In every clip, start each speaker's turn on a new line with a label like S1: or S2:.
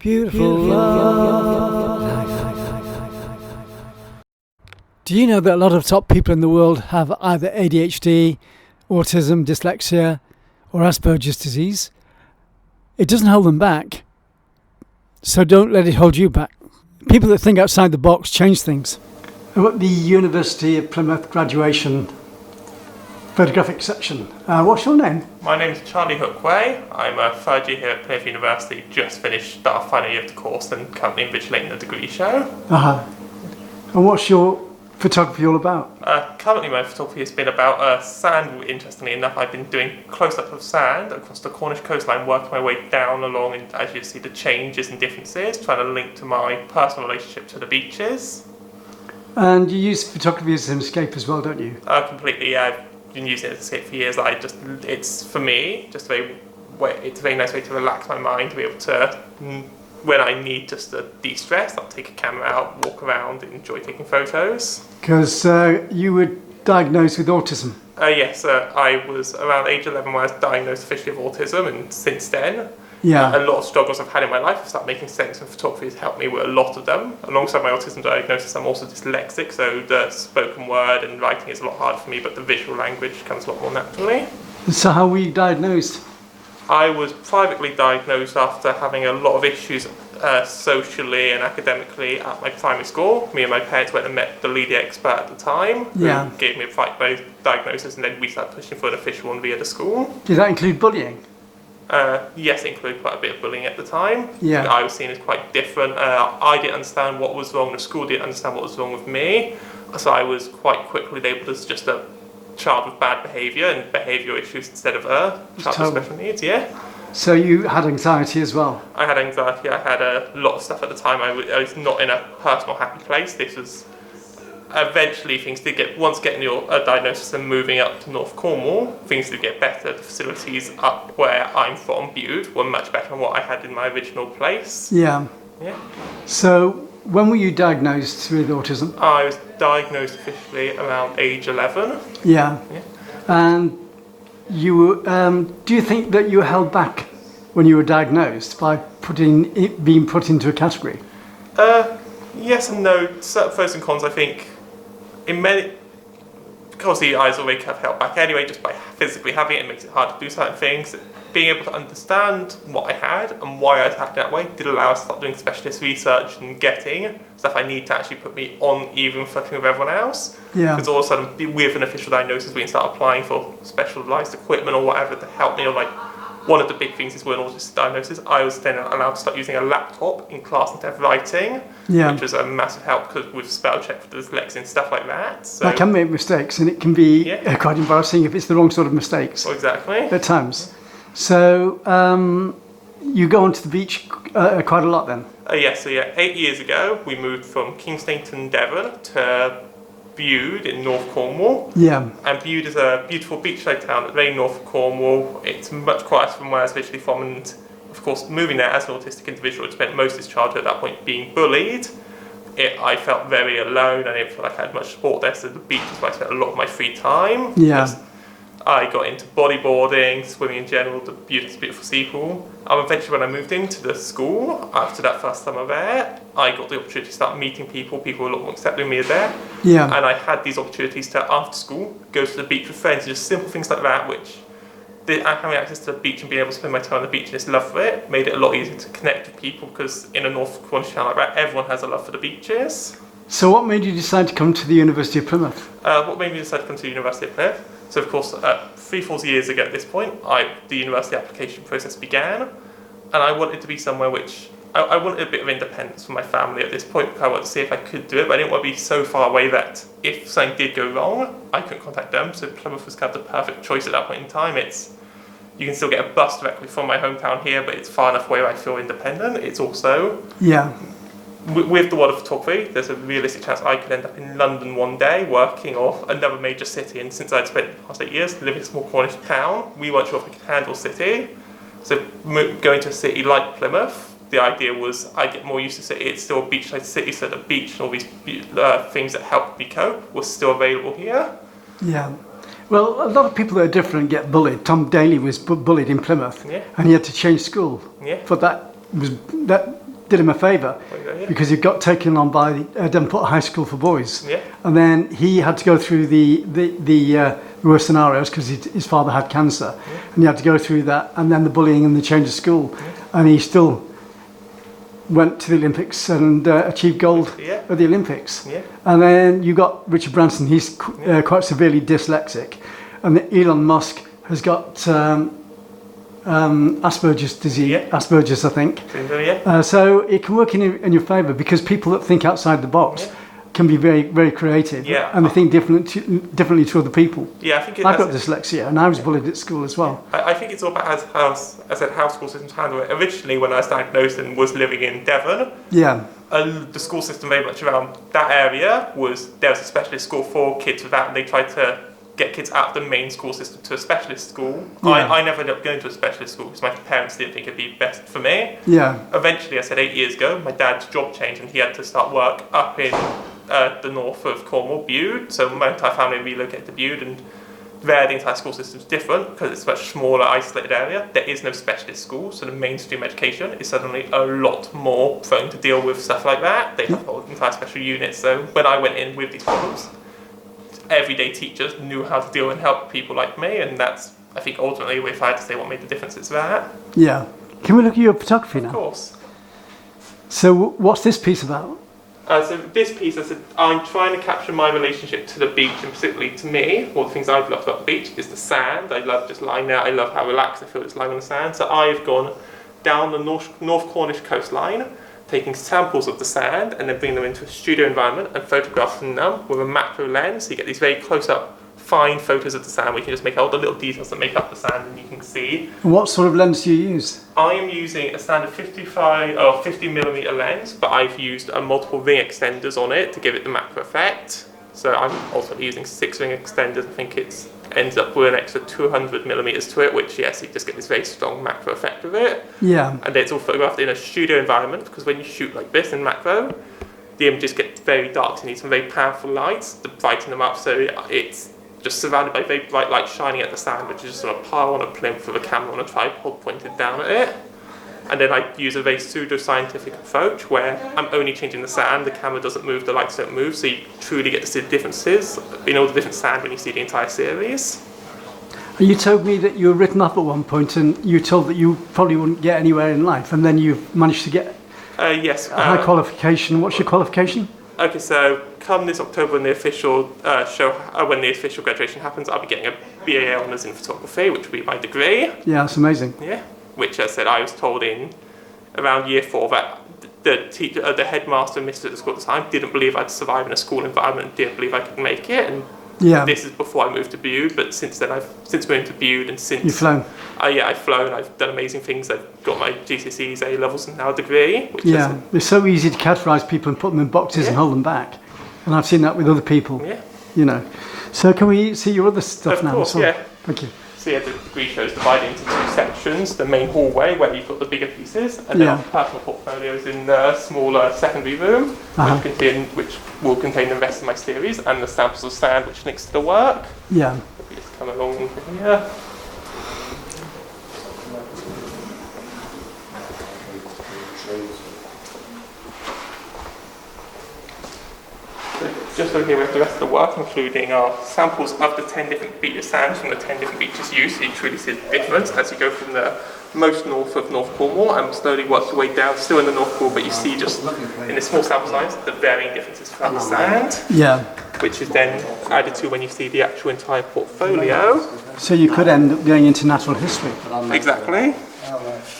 S1: beautiful life. Do you know that a lot of top people in the world have either ADHD, autism, dyslexia, or Asperger's disease? It doesn't hold them back, so don't let it hold you back. People that think outside the box change things. At the University of Plymouth graduation photographic section. What's your name?
S2: My name's Charlie Hookway. I'm a third year here at Plymouth University, just finished our final year of the course and currently invigilating the degree show.
S1: And what's your photography all about?
S2: Currently my photography has been about sand. Interestingly enough, I've been doing close-up of sand across the Cornish coastline, working my way down along, and as you see the changes and differences, trying to link to my personal relationship to the beaches. And
S1: you use photography as an escape as well, don't you?
S2: Completely, yeah. I've been using it as an escape for years. It's for me, it's a very nice way to relax my mind, to be able to, when I need just to de-stress, I'll take a camera out, walk around, enjoy taking photos. Because you were diagnosed with autism? Yes, I was around age 11 when I was diagnosed officially with autism, and since then, a lot of struggles I've had in my life have started making sense, and photography has helped me with a lot of them. Alongside my autism diagnosis, I'm also dyslexic, so the spoken word and writing is a lot harder for me, but the visual language comes a lot more naturally.
S1: So how were you diagnosed?
S2: I was privately diagnosed after having a lot of issues socially and academically at my primary school. Me and my parents went and met the lead expert at the time, who gave me a private diagnosis, and then we started pushing for an official one via the school.
S1: Did that include bullying?
S2: Yes, it included quite a bit of bullying at the time.
S1: Yeah.
S2: I was seen as quite different. I didn't understand what was wrong, the school didn't understand what was wrong with me, so I was quite quickly labelled as just a child with bad behaviour and behavioural issues instead of a child with special needs,
S1: So you had anxiety as well?
S2: I had anxiety, I had a lot of stuff at the time. I was not in a personal happy place. This was, eventually things did get, once getting your diagnosis and moving up to North Cornwall, things did get better. The facilities up where I'm from, Bude, were much better than what I had in my original place.
S1: Yeah. So when were you diagnosed with autism?
S2: I was diagnosed officially around age 11.
S1: Yeah. And you do you think that you were held back when you were diagnosed by being put into a category?
S2: Yes and no. Certain pros and cons, I think. In many, because the eyes already have held back anyway, just by physically having it, it makes it hard to do certain things. Being able to understand what I had and why I was acting that way did allow us to start doing specialist research and getting stuff I need to actually put me on even footing with everyone else. Because all of a sudden, with an official diagnosis, we can start applying for specialised equipment or whatever to help me. Or like, one of the big things is with an autism diagnosis, I was then allowed to start using a laptop in class instead of writing, which was a massive help because with spell check for dyslexia and stuff like that. So,
S1: that can make mistakes, and it can be quite embarrassing if it's the wrong sort of mistakes.
S2: Exactly.
S1: At times. So you go onto the beach quite a lot then?
S2: 8 years ago we moved from Kingstainton, Devon to Bude in North Cornwall. And Bude is a beautiful beachside town at the very north of Cornwall. It's much quieter from where I was originally from, and of course moving there as an autistic individual, I spent most of his childhood at that point being bullied. I felt very alone. I didn't feel like I had much support there, so the beach is where I spent a lot of my free time. I got into bodyboarding, swimming in general, the beautiful sea pool. Eventually when I moved into the school, after that first summer there, I got the opportunity to start meeting people. People were a lot more accepting of me there. And I had these opportunities to, after school, go to the beach with friends, and just simple things like that, which having access to the beach and being able to spend my time on the beach and just love for it made it a lot easier to connect with people, because in a North Cornish town like that, everyone has a love for the beaches.
S1: So what made you decide to come to the University of Plymouth?
S2: What made me decide to come to the University of Plymouth? So of course, 3-4 years ago at this point, the university application process began, and I wanted to be somewhere which, I wanted a bit of independence from my family at this point. I wanted to see if I could do it, but I didn't want to be so far away that if something did go wrong, I couldn't contact them. So Plymouth was kind of the perfect choice at that point in time. You can still get a bus directly from my hometown here, but it's far enough away where I feel independent. It's also... With the world of photography, there's a realistic chance I could end up in London one day working off another major city, and since I'd spent the past 8 years living in a small Cornish town, we weren't sure if we could handle city. So going to a city like Plymouth, the idea was I'd get more used to city. It's still a beachside city, so the beach and all these things that help me cope was still available here.
S1: Well, a lot of people that are different get bullied. Tom Daly was bullied in Plymouth, and he had to change school. But that did him a favour because he got taken on by Devonport High School for boys, and then he had to go through the worst scenarios because his father had cancer, and he had to go through that, and then the bullying and the change of school, and he still went to the Olympics and achieved gold at the Olympics. And then you got Richard Branson. He's quite severely dyslexic, and Elon Musk has got Asperger's disease, Asperger's, I think. So it can work in your favour because people that think outside the box can be very, very creative, and they think differently to other people.
S2: I think
S1: I've got dyslexia, and I was bullied at school as well.
S2: I think it's all about how school systems handle it. Originally, when I was diagnosed and was living in Devon, the school system very much around that area there was a specialist school for kids with that, and they tried to get kids out of the main school system to a specialist school. I never ended up going to a specialist school because my parents didn't think it'd be best for me. Eventually, I said 8 years ago, my dad's job changed and he had to start work up in the north of Cornwall, Bude. So my entire family relocated to Bude, and there the entire school system's different because it's a much smaller, isolated area. There is no specialist school, so the mainstream education is suddenly a lot more prone to deal with stuff like that. They have whole entire special units. So when I went in with these problems, everyday teachers knew how to deal and help people like me, and that's, I think, ultimately, if I had to say what made the difference, it's that.
S1: Can we look at your photography now?
S2: Of course.
S1: So what's this piece about?
S2: So this piece, I said, I'm trying to capture my relationship to the beach, and particularly to me, one of the things I've loved about the beach is the sand. I love just lying there. I love how relaxed I feel just lying on the sand. So I've gone down the North Cornish coastline, taking samples of the sand and then bringing them into a studio environment and photographing them with a macro lens. So you get these very close-up, fine photos of the sand where you can just make out all the little details that make up the sand, and you can see.
S1: And what sort of lens do you use?
S2: I am using a standard 50mm lens, but I've used multiple ring extenders on it to give it the macro effect. So I'm also using 6 ring extenders. I think it ends up with an extra 200mm to it, which, yes, you just get this very strong macro effect with it. And then it's all photographed in a studio environment, because when you shoot like this in macro, the images get very dark, so you need some very powerful lights to brighten them up, so it's just surrounded by very bright light shining at the sand, which is just on a pile on a plinth with a camera on a tripod pointed down at it. And then I use a very pseudo-scientific approach where I'm only changing the sand, the camera doesn't move, the lights don't move, so you truly get to see the differences in all the different sand when you see the entire series.
S1: You told me that you were written off at one point, and you were told that you probably wouldn't get anywhere in life, and then you've managed to get
S2: yes,
S1: a high qualification. What's your qualification?
S2: Okay, so come this October when the official when the official graduation happens, I'll be getting a BA honours in photography, which will be my degree.
S1: Yeah, that's amazing.
S2: Yeah. Which I said I was told in around year 4 that the headmaster and mistress at the school at the time didn't believe I'd survive in a school environment, didn't believe I could make it, and this is before I moved to Bude. But since then, since moving to Bude, and since
S1: you've flown.
S2: I've flown. I've done amazing things. I've got my GCSEs, A levels, and now a degree. Which
S1: it's so easy to categorise people and put them in boxes and hold them back, and I've seen that with other people. You know. So can we see your other stuff now?
S2: Of course, yeah.
S1: Thank you.
S2: So the degree show is divided into 2 sections, the main hallway where you've got the bigger pieces, and then personal portfolios in the smaller secondary room, which will contain the rest of my series, and the samples of sand which links to the work.
S1: Yeah.
S2: If we just come along here. Just over here we have the rest of the work, including our samples of the 10 different beach sands from the 10 different beaches used, so you truly see the difference as you go from the most north of North Cornwall and slowly work your way down, still in the North Cornwall, but you see just in the small sample size the varying differences throughout the sand, which is then added to when you see the actual entire portfolio.
S1: So you could end up going into natural history.
S2: Exactly.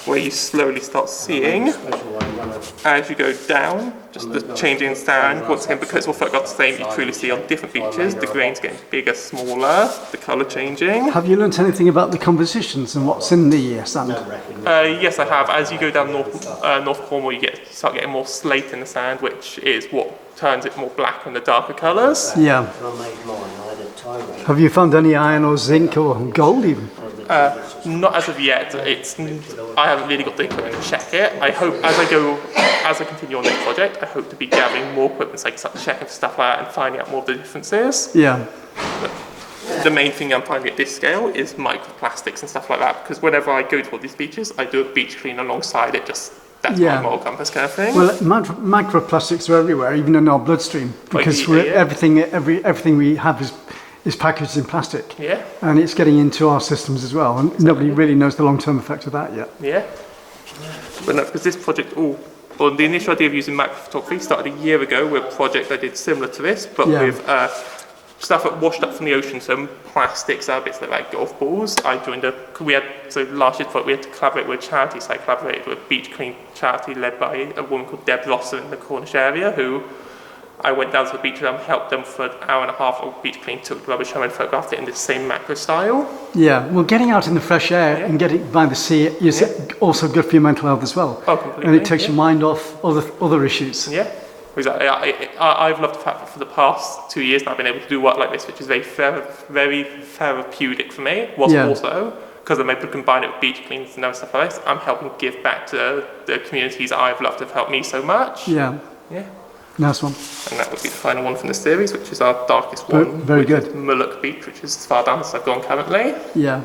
S2: Where you slowly start seeing, as you go down, just the changing sand. Once again, because it's all photographed the same, you truly see on different beaches, the grains getting bigger, smaller, the colour changing.
S1: Have you learnt anything about the compositions and what's in the sand?
S2: Yes, I have. As you go down North Cornwall, you start getting more slate in the sand, which is what turns it more black and the darker colours.
S1: Yeah. Have you found any iron or zinc or gold even?
S2: Not as of yet. I haven't really got the equipment to check it. I hope as I continue on this project, I hope to be gathering more equipment so I can start checking stuff out and finding out more of the differences.
S1: Yeah.
S2: But the main thing I'm finding at this scale is microplastics and stuff like that, because whenever I go to all these beaches, I do a beach clean alongside it. Just That's my moral compass kind of thing.
S1: Well, microplastics are everywhere, even in our bloodstream, because everything we have is packaged in plastic.
S2: Yeah.
S1: And it's getting into our systems as well, and nobody really knows the long-term effect of that yet.
S2: Yeah. But no, because this project, the initial idea of using macrophotography started a year ago with a project I did similar to this, but with stuff that washed up from the ocean, so plastics, bits like golf balls. Last year's project we had to collaborate with charities. So I collaborated with a beach clean charity led by a woman called Deb Rosser in the Cornish area, who I went down to the beach with them, helped them for an hour and a half of beach clean, took the rubbish home and photographed it in the same macro style. Yeah, well, getting out in the fresh air and getting by the sea is also good for your mental health as well. Oh, completely. And it takes your mind off other issues. Yeah. Exactly. I've loved the fact that for the past 2 years now I've been able to do work like this, which is very therapeutic for me, also, because I'm able to combine it with beach cleans and other stuff like this, I'm helping give back to the communities I've loved have helped me so much. Yeah. Yeah. Nice one. And that would be the final one from the series, which is our darkest one. Very good. Mullock Beach, which is as far down as I've gone currently. Yeah.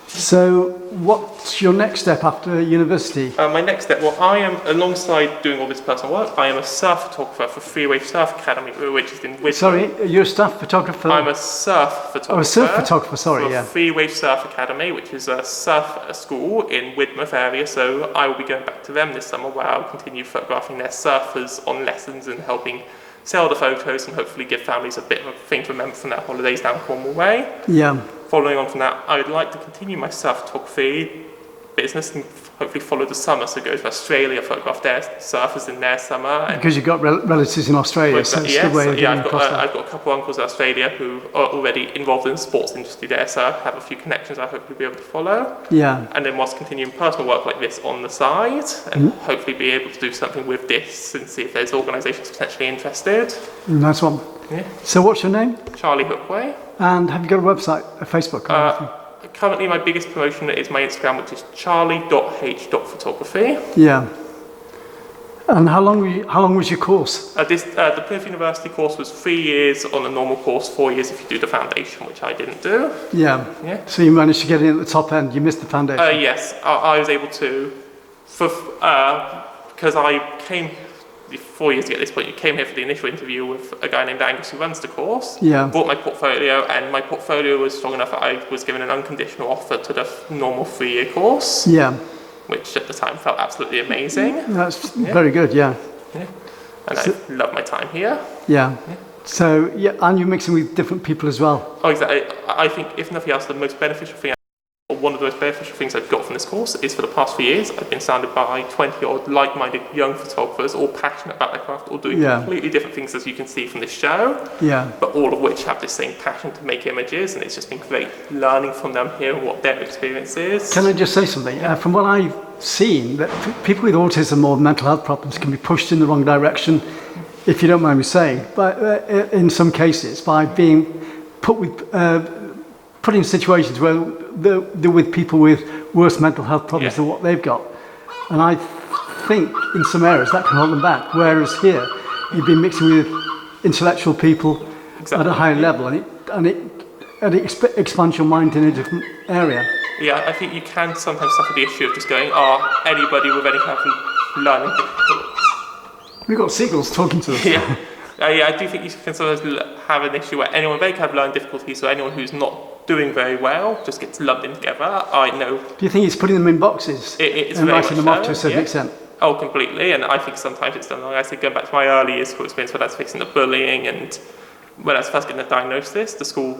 S2: So, what's your next step after university? My next step, I am, alongside doing all this personal work, I am a surf photographer for Freewave Surf Academy, which is in Wisdom. Sorry, you're a staff photographer? I'm a surf photographer. Oh, a surf photographer, sorry, for Freewave Surf Academy, which is a surf school in Widmouth area, so I will be going back to them this summer where I'll continue photographing their surfers on lessons and helping sell the photos and hopefully give families a bit of a thing to remember from their holidays down Cornwall Way. Yeah. Following on from that, I would like to continue my surf photography business and hopefully follow the summer. So go to Australia, photograph their surfers in their summer. Because you've got relatives in Australia, so it's a good way of getting across that. I've got a couple of uncles in Australia who are already involved in the sports industry there, so I have a few connections I hope to be able to follow. Yeah. And then whilst continuing personal work like this on the side, and hopefully be able to do something with this and see if there's organisations potentially interested. Nice one. Yeah. So what's your name? Charlie Hookway. And have you got a website, a Facebook? Currently, my biggest promotion is my Instagram, which is charlie.h.photography. Yeah. And how long was your course? The Plymouth University course was 3 years on a normal course, 4 years if you do the foundation, which I didn't do. Yeah. Yeah. So you managed to get in at the top end. You missed the foundation. Yes, I was able to, because I came 4 years ago at this point. You came here for the initial interview with a guy named Angus who runs the course. Yeah. Brought my portfolio, and my portfolio was strong enough that I was given an unconditional offer to the normal 3-year course. Yeah. Which at the time felt absolutely amazing. That's very good, yeah. Yeah. And I love my time here. Yeah. So, and you're mixing with different people as well. Oh, exactly. I think, if nothing else, the most beneficial thing, or one of the most beneficial things I've got from this course is for the past few years, I've been surrounded by 20-odd like-minded young photographers, all passionate about their craft, all doing completely different things, as you can see from this show. Yeah. But all of which have this same passion to make images, and it's just been great learning from them, hearing what their experience is. Can I just say something? From what I've seen, that people with autism or mental health problems can be pushed in the wrong direction, if you don't mind me saying, but in some cases, by being put in situations where they're with people with worse mental health problems than what they've got. And I think in some areas that can hold them back, whereas here you've been mixing with intellectual people at a higher level, and it expands your mind in a different area. Yeah, I think you can sometimes suffer the issue of just going, anybody with any kind of learning difficulties. We've got seagulls talking to us. Yeah. I do think you can sometimes have an issue where anyone with any kind of learning difficulties, so anyone who's not doing very well just gets lumped in together. I know. Do you think it's putting them in boxes and writing them off to a certain extent? Oh, completely. And I think sometimes it's done wrong. I say, going back to my early years school experience when I was fixing the bullying, and when I was first getting a diagnosis, the school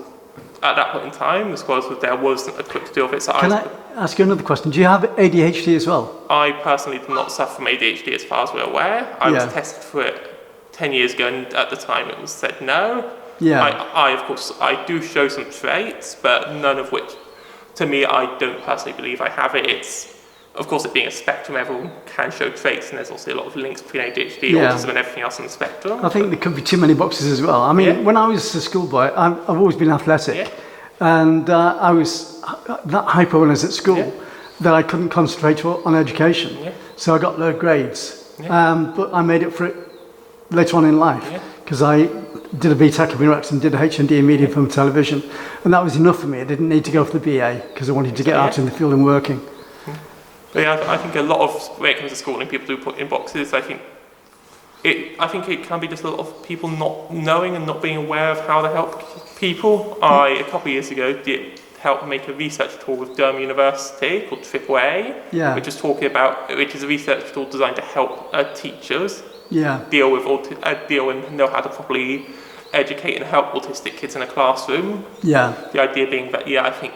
S2: at that point in time, the school there wasn't equipped to deal with it. So Can I ask you another question? Do you have ADHD as well? I personally do not suffer from ADHD as far as we're aware. I was tested for it 10 years ago, and at the time it was said no. Yeah. I of course, I do show some traits, but none of which, to me, I don't personally believe I have it. It's, of course, it being a spectrum, everyone can show traits, and there's also a lot of links between ADHD, autism, and everything else on the spectrum. I think there could be too many boxes as well. I mean, when I was a schoolboy, I've always been athletic, and I was that hyper when I was at school that I couldn't concentrate on education. So I got low grades, but I made it for it later on in life, because I did a BTEC in Iraq and did a HND in media, film, television, and that was enough for me. I didn't need to go for the BA because I wanted to get out in the field and working. But yeah, I think a lot of, when it comes to schooling, people do put in boxes. I think it can be just a lot of people not knowing and not being aware of how to help people. A couple of years ago, did help make a research tool with Durham University called AAA, which is a research tool designed to help teachers deal and know how to properly educate and help autistic kids in a classroom. The idea being that, I think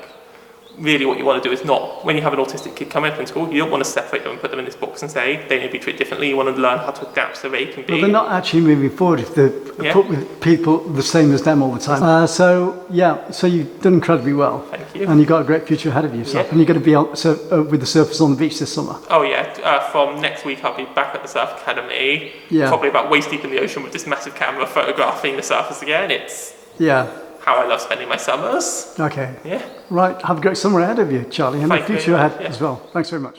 S2: really what you want to do is not, when you have an autistic kid come in school, you don't want to separate them and put them in this box and say they need to be treated differently. You want to learn how to adapt so they can be.
S1: Well, they're not actually moving forward if they're put with people the same as them all the time. So you've done incredibly well.
S2: Thank you.
S1: And you've got a great future ahead of you. And you're going to be with the surfers on the beach this summer.
S2: Oh yeah, from next week I'll be back at the Surf Academy. Probably about waist deep in the ocean with this massive camera photographing the surfers again. It's how I love spending my summers.
S1: Okay. Yeah. Right. Have a great summer ahead of you, Charlie, and a future ahead as well. Thanks very much.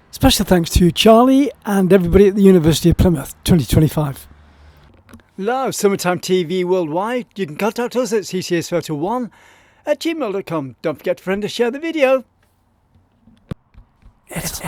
S1: Special thanks to Charlie and everybody at the University of Plymouth 2025. Love Summertime TV Worldwide. You can contact us at ccsphoto1@gmail.com. Don't forget to friend and share the video. It's